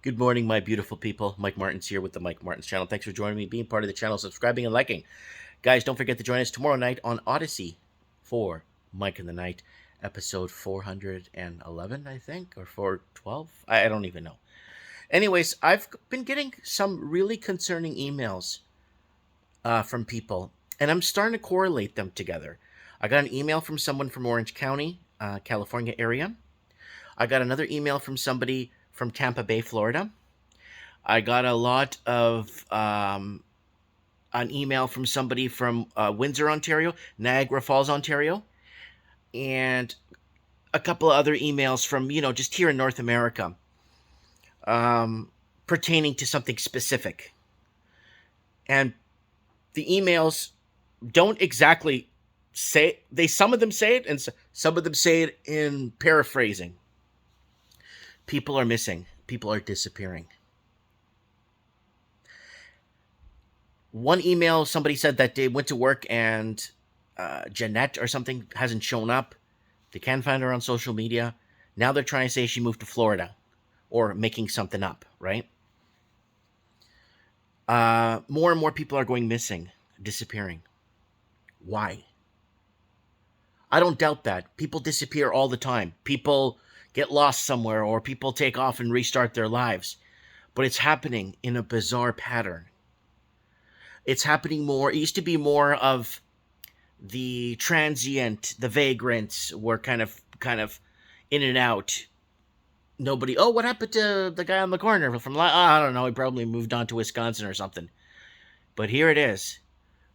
Good morning, my beautiful people. Mike Martin's here with the Mike Martin's channel. Thanks for joining me, being part of the channel, subscribing and liking. Guys, don't forget to join us tomorrow night on Odyssey for Mike in the Night, episode 411, I think, or 412. I don't even know. Anyways, I've been getting some really concerning emails from people, and I'm starting to correlate them together. I got an email from someone from Orange County, California area. I got another email from somebody from Tampa Bay, Florida. I got a lot of an email from somebody from Windsor, Ontario, Niagara Falls, Ontario, and a couple of other emails from, just here in North America, pertaining to something specific. And the emails don't exactly say, some of them say it, and some of them say it in paraphrasing. People are missing. People are disappearing. One email, somebody said that they went to work and Jeanette or something hasn't shown up. They can't find her on social media. Now they're trying to say she moved to Florida or making something up, right? More and more people are going missing, disappearing. Why? I don't doubt that. People disappear all the time. People get lost somewhere or people take off and restart their lives. But it's happening in a bizarre pattern. It's happening more. It used to be more of the transient, the vagrants were kind of in and out. Nobody, oh, what happened to the guy on the corner from, I don't know, he probably moved on to Wisconsin or something. But here it is.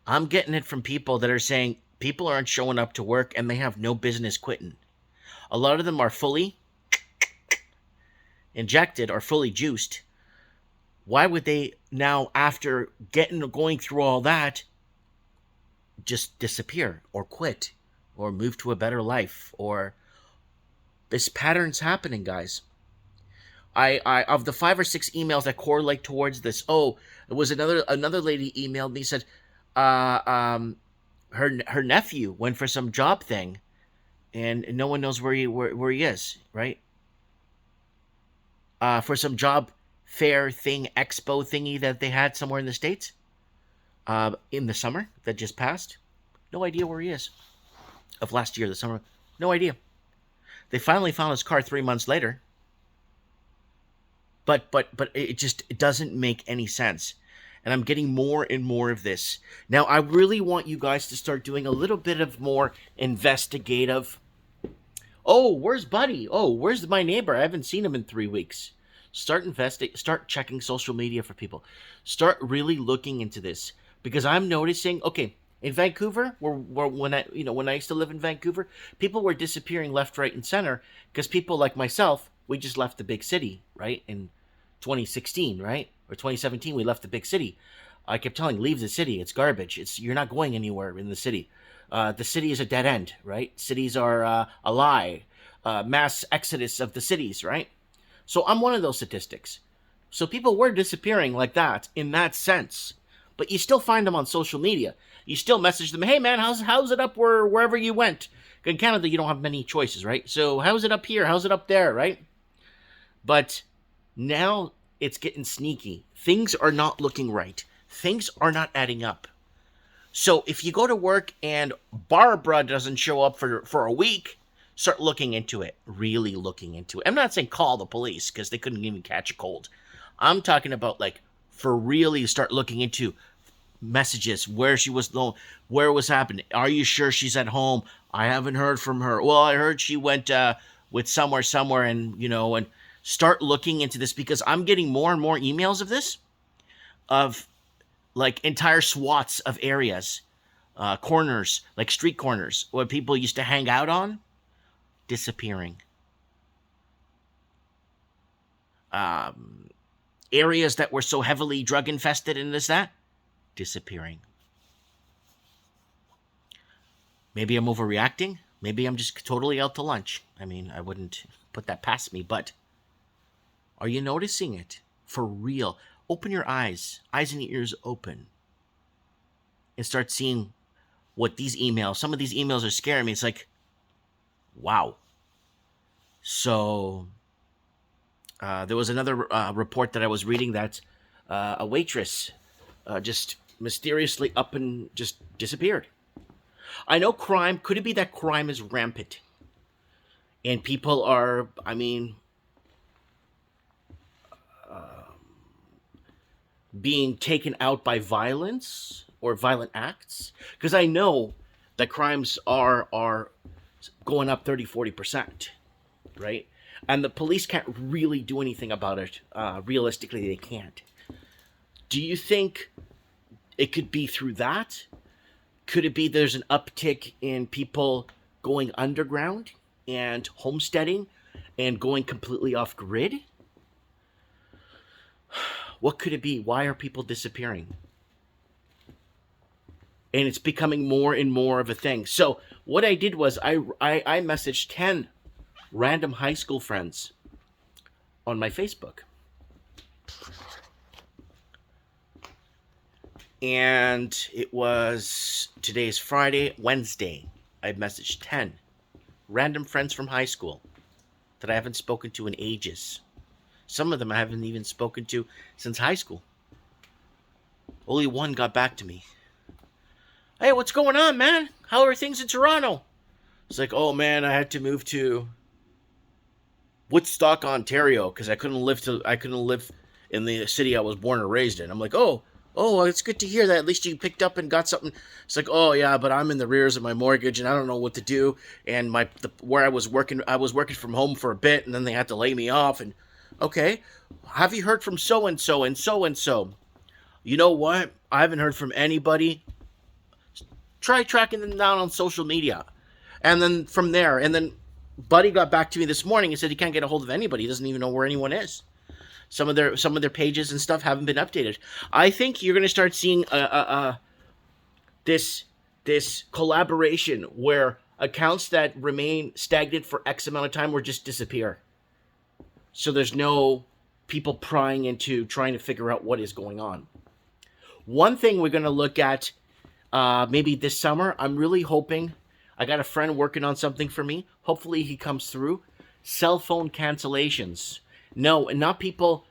I'm getting it from people that are saying people aren't showing up to work and they have no business quitting. A lot of them are fully injected or fully juiced. Why would they now, after going through all that, just disappear or quit or move to a better life? Or this pattern's happening, guys. I of the 5 or 6 emails that correlate towards this. Oh, it was another lady emailed me, said her nephew went for some job thing and no one knows where he is, right? For some job fair thing, expo thingy that they had somewhere in the States in the summer that just passed. No idea where he is. Of last year, the summer. No idea. They finally found his car 3 months later. But it doesn't make any sense. And I'm getting more and more of this. Now, I really want you guys to start doing a little bit of more investigative. Oh, where's Buddy? Oh, where's my neighbor? I haven't seen him in 3 weeks. Start checking social media for people. Start really looking into this, because I'm noticing, okay, in Vancouver, when I used to live in Vancouver, people were disappearing left, right, and center because people like myself, we just left the big city, right? In 2016, right? Or 2017, we left the big city. I kept telling, leave the city. It's garbage. You're not going anywhere in the city. The city is a dead end, right? Cities are a lie. Mass exodus of the cities, right? So I'm one of those statistics. So people were disappearing like that, in that sense. But you still find them on social media. You still message them, hey man, how's it up wherever you went? In Canada, you don't have many choices, right? So how's it up here? How's it up there, right? But now it's getting sneaky. Things are not looking right. Things are not adding up. So if you go to work and Barbara doesn't show up for a week, start looking into it. Really looking into it. I'm not saying call the police because they couldn't even catch a cold. I'm talking about, like, for really start looking into messages, where she was, where it was happening. Are you sure she's at home? I haven't heard from her. Well, I heard she went with somewhere, and start looking into this, because I'm getting more and more emails of this, of like entire swaths of areas, corners, like street corners where people used to hang out on, disappearing. Areas that were so heavily drug infested and that, disappearing. Maybe I'm overreacting. Maybe I'm just totally out to lunch. I mean, I wouldn't put that past me, but are you noticing it? For real. Open your eyes and ears open, and start seeing what these emails, some of these emails are scaring me. It's like, wow. So There was another report that I was reading that a waitress just mysteriously up and just disappeared. I know crime. Could it be that crime is rampant and people are, I mean, being taken out by violence or violent acts? Because I know that crimes are going up 30-40%, right? And the police can't really do anything about it. Realistically, they can't. Do you think it could be through that? Could it be there's an uptick in people going underground and homesteading and going completely off grid? What could it be? Why are people disappearing? And it's becoming more and more of a thing. So what I did was I messaged 10 random high school friends on my Facebook. And it was, today's Friday, Wednesday. I messaged 10 random friends from high school that I haven't spoken to in ages. Some of them I haven't even spoken to since high school. Only one got back to me. Hey, what's going on, man? How are things in Toronto? It's like, oh man, I had to move to Woodstock, Ontario, because I couldn't live in the city I was born and raised in. I'm like, oh, well, it's good to hear that. At least you picked up and got something. It's like, oh yeah, but I'm in the rears of my mortgage and I don't know what to do. And where I was working from home for a bit, and then they had to lay me off. And okay, have you heard from so and so and so and so? You know what? I haven't heard from anybody. Try tracking them down on social media. And then from there, and then Buddy got back to me this morning and said he can't get a hold of anybody. He doesn't even know where anyone is. Some of their pages and stuff haven't been updated. I think you're going to start seeing this collaboration where accounts that remain stagnant for X amount of time will just disappear. So there's no people prying into trying to figure out what is going on. One thing we're going to look at maybe this summer, I'm really hoping, I got a friend working on something for me. Hopefully he comes through. Cell phone cancellations. No, and not people,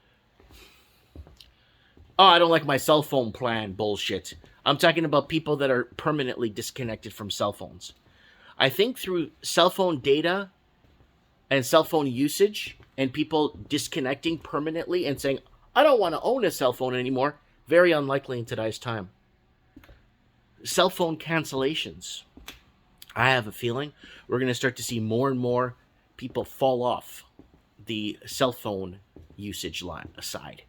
oh, I don't like my cell phone plan bullshit. I'm talking about people that are permanently disconnected from cell phones. I think through cell phone data and cell phone usage and people disconnecting permanently and saying, I don't want to own a cell phone anymore, very unlikely in today's time. Cell phone cancellations. I have a feeling we're going to start to see more and more people fall off the cell phone usage line aside.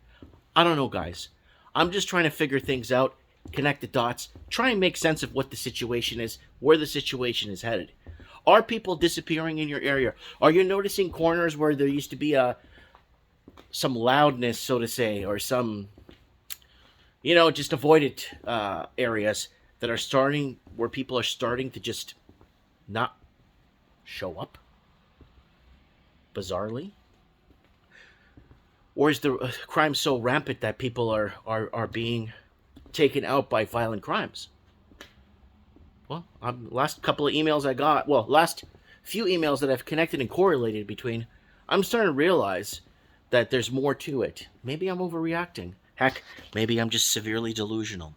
I don't know, guys. I'm just trying to figure things out, connect the dots, try and make sense of what the situation is, where the situation is headed. Are people disappearing in your area? Are you noticing corners where there used to be some loudness, so to say, or some, just avoided areas that are starting, where people are starting to just not show up? Bizarrely? Or is the crime so rampant that people are being taken out by violent crimes? Well, last couple of emails I got, last few emails that I've connected and correlated between, I'm starting to realize that there's more to it. Maybe I'm overreacting. Heck, maybe I'm just severely delusional.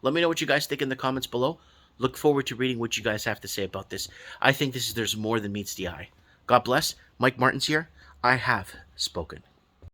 Let me know what you guys think in the comments below. Look forward to reading what you guys have to say about this. I think there's more than meets the eye. God bless. Mike Martins here. I have spoken.